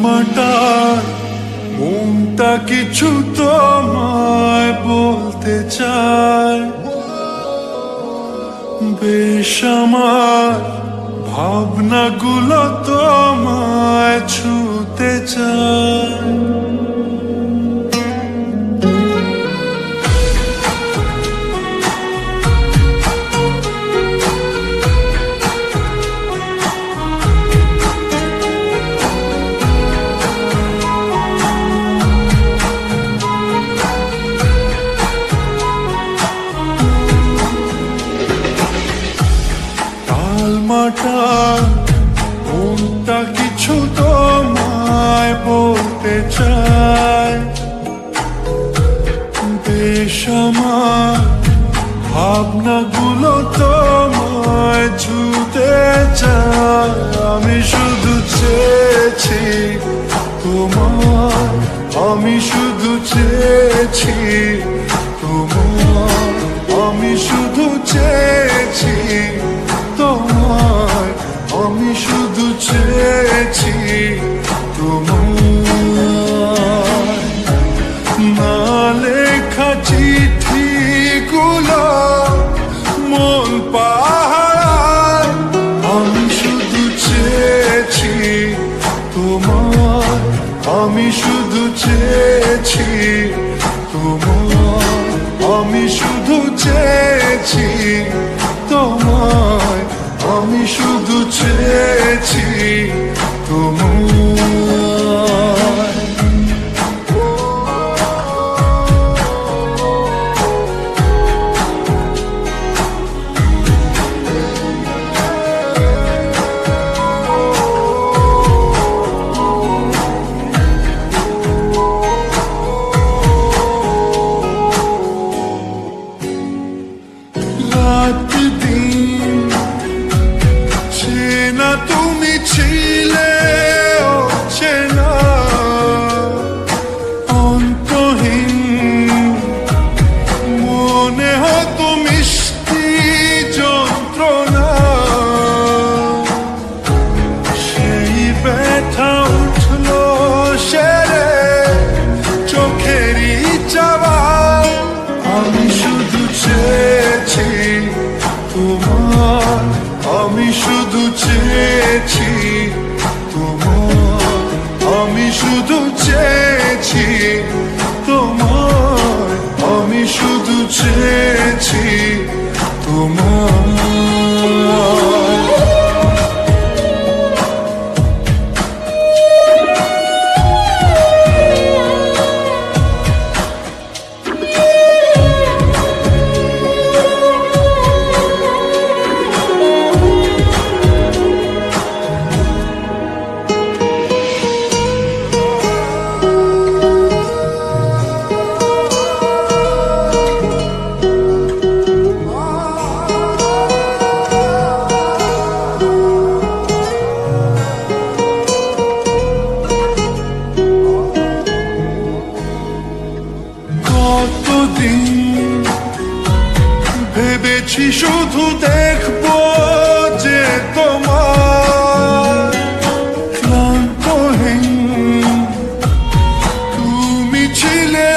মাটার মনটা কিছু তোমায় বলতে চায়, বেশ আমার ভাবনাগুলো তোমায় ছুতে চায়। মাটার মনটা কিছু তোমায় বলতে চায়, বেশ আমার ভাবনাগুলো তোমায় ছুতে চায়। আমি শুধু চেয়েছি তোমার, আমি শুধু চেয়েছি তোমার, আমি শুধু চেয়েছি তোমায়, আমি শুধু চেয়েছি তোমায়। না লেখা চিঠিগুলো মন পাহাড়, আমি শুধু চেয়েছি তোমায়, আমি শুধু চেয়েছি তোমায়, আমি শুধু চেয়েছি তোমায়, আমি শুধু চেয়েছি তোমায়। রাত দিন চেনা তুমি ছিলে চেনা, অন্তহীন মনে হতো মিষ্টি যন্ত্রণা, সেই ব্যথা উঠলো সেরে চোখেরই চাওয়ায়। আমি শুধু চেয়েছি তোমার, আমি শুধু চেয়েছি তোমার, আমি শুধু চেয়েছি তোমার, আমি শুধু চেয়েছি তোমার। কতদিন ভেবেছি শুধু দেখবো যে তোমার ক্লান্তহীন তুমি ছিলে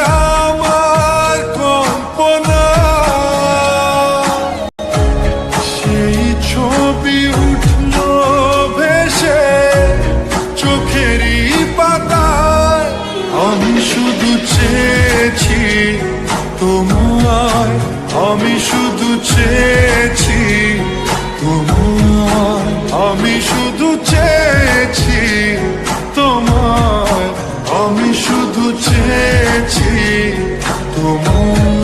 আমার কল্পনা, সেই ছবি উঠলো ভেসে চোখেরই পাতায়। আমি শুধু চেয়েছি তোমায়, আমি শুধু চেয়েছি তোমায়, আমি শুধু চেয়েছি তোমায়, আমি শুধু চেয়েছি তোমায়।